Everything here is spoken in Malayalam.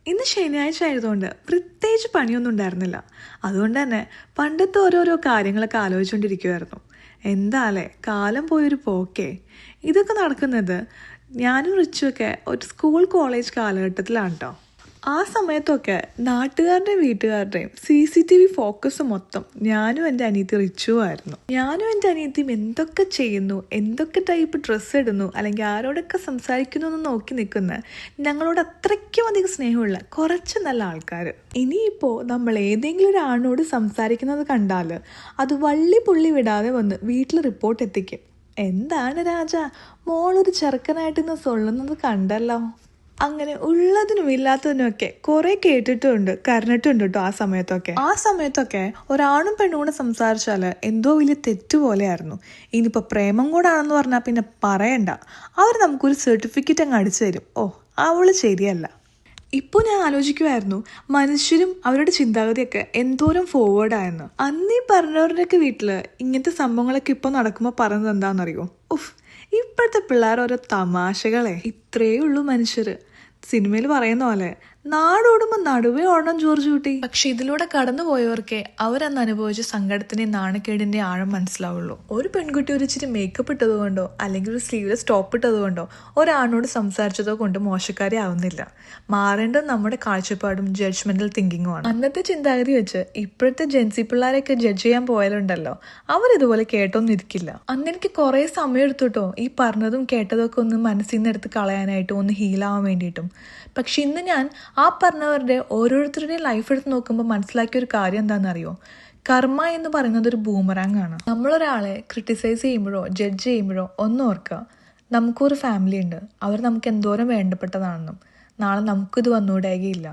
ഇന്ന് ശനിയാഴ്ച ആയതുകൊണ്ട് പ്രത്യേകിച്ച് പണിയൊന്നും ഉണ്ടായിരുന്നില്ല. അതുകൊണ്ട് തന്നെ പണ്ടത്തെ ഓരോരോ കാര്യങ്ങളൊക്കെ ആലോചിച്ചുകൊണ്ടിരിക്കുമായിരുന്നു. എന്താല്ലേ കാലം പോയൊരു പോക്കേ. ഇതൊക്കെ നടക്കുന്നത് ഞാനും റിച്ചുമൊക്കെ ഒരു സ്കൂൾ കോളേജ് കാലഘട്ടത്തിലാണ് കേട്ടോ. ആ സമയത്തൊക്കെ നാട്ടുകാരുടെയും വീട്ടുകാരുടെയും CCTV ഫോക്കസ് മൊത്തം ഞാനും എൻ്റെ അനിയത്തി റിച്ചുവായിരുന്നു. ഞാനും എൻ്റെ അനിയത്തിയും എന്തൊക്കെ ചെയ്യുന്നു, എന്തൊക്കെ ടൈപ്പ് ഡ്രസ്സ് ഇടുന്നു, അല്ലെങ്കിൽ ആരോടൊക്കെ സംസാരിക്കുന്നു എന്ന് നോക്കി നിൽക്കുന്ന ഞങ്ങളോട് അത്രയ്ക്കും അധികം സ്നേഹമുള്ള കുറച്ച് നല്ല ആൾക്കാർ. ഇനിയിപ്പോൾ നമ്മൾ ഏതെങ്കിലും ഒരു ആണിനോട് സംസാരിക്കുന്നത് കണ്ടാൽ അത് വള്ളി പുള്ളി വിടാതെ വന്ന് വീട്ടിൽ റിപ്പോർട്ട് എത്തിക്കും. എന്താണ് രാജ, മോളൊരു ചെറുക്കനായിട്ട് ഇന്ന് സൊള്ളുന്നത് കണ്ടല്ലോ. അങ്ങനെ ഉള്ളതിനും ഇല്ലാത്തതിനുമൊക്കെ കുറെ കേട്ടിട്ടുണ്ട്, കരഞ്ഞിട്ടുണ്ട് കേട്ടോ. ആ സമയത്തൊക്കെ ഒരാണും പെണ്ണും കൂടെ സംസാരിച്ചാൽ എന്തോ വലിയ തെറ്റുപോലെയായിരുന്നു. ഇനിയിപ്പോൾ പ്രേമം കൂടാണെന്ന് പറഞ്ഞാൽ പിന്നെ പറയണ്ട, അവർ നമുക്കൊരു സർട്ടിഫിക്കറ്റ് അങ്ങ് അടിച്ചു തരും. ഓ, അവള് ശരിയല്ല. ഇപ്പോൾ ഞാൻ ആലോചിക്കുമായിരുന്നു, മനുഷ്യരും അവരുടെ ചിന്താഗതിയൊക്കെ എന്തോരം ഫോർവേഡായെന്ന്. അന്നീ പറഞ്ഞവരുടെയൊക്കെ വീട്ടിൽ ഇങ്ങനത്തെ സംഭവങ്ങളൊക്കെ ഇപ്പോൾ നടക്കുമ്പോൾ പറയുന്നത് എന്താണെന്നറിയോ? ഉഫ്, ഇപ്പോഴത്തെ പിള്ളേർ ഓരോ തമാശകളെ. ഇത്രയേ ഉള്ളൂ മനുഷ്യർ. സിനിമയിൽ പറയുന്ന പോലെ നാടോടുമ്പോൾ നടുവേ ഓടണം ജോർജ് കുട്ടി. പക്ഷെ ഇതിലൂടെ കടന്നുപോയവർക്കേ അവരന്ന് അനുഭവിച്ച സങ്കടത്തിന്റെയും നാണക്കേടിന്റെ ആഴം മനസ്സിലാവുള്ളൂ. ഒരു പെൺകുട്ടി ഒരു ഇച്ചിരി മേക്കപ്പ് ഇട്ടതുകൊണ്ടോ അല്ലെങ്കിൽ ഒരു സ്ലീവ്ലെസ് ടോപ്പ് ഇട്ടതുകൊണ്ടോ ഒരാണോട് സംസാരിച്ചതോ കൊണ്ട് മോശക്കാരി ആവുന്നില്ല. മാറേണ്ടത് നമ്മുടെ കാഴ്ചപ്പാടും ജഡ്ജ്മെന്റൽ തിങ്കിങ്ങുമാണ്. അന്നത്തെ ചിന്താഗതി വെച്ച് ഇപ്പോഴത്തെ ജെൻസി പിള്ളേരെയൊക്കെ ജഡ്ജ് ചെയ്യാൻ പോയാലുണ്ടല്ലോ, അവരിതുപോലെ കേട്ടൊന്നിരിക്കില്ല. അന്ന് എനിക്ക് കുറെ സമയം എടുത്തുട്ടോ ഈ പറഞ്ഞതും കേട്ടതും ഒക്കെ ഒന്ന് മനസ്സിൽ നിന്ന് എടുത്ത് കളയാനായിട്ടും ഒന്ന് ഹീലാവാൻ വേണ്ടിയിട്ടും. പക്ഷെ ഇന്ന് ഞാൻ ആ പറഞ്ഞവരുടെ ഓരോരുത്തരുടെയും ലൈഫ് എടുത്ത് നോക്കുമ്പോൾ മനസ്സിലാക്കിയ ഒരു കാര്യം എന്താണെന്നറിയോ? കർമ്മ എന്ന് പറയുന്നത് ഒരു ബൂമറാങ് ആണ്. നമ്മളൊരാളെ ക്രിട്ടിസൈസ് ചെയ്യുമ്പോഴോ ജഡ്ജ് ചെയ്യുമ്പോഴോ ഒന്ന് ഓർക്കുക, നമുക്കൊരു ഫാമിലി ഉണ്ട്, അവർ നമുക്ക് എന്തോരം വേണ്ടപ്പെട്ടതാണെന്നും നാളെ നമുക്കിത് വന്നുകൂടായികയില്ല.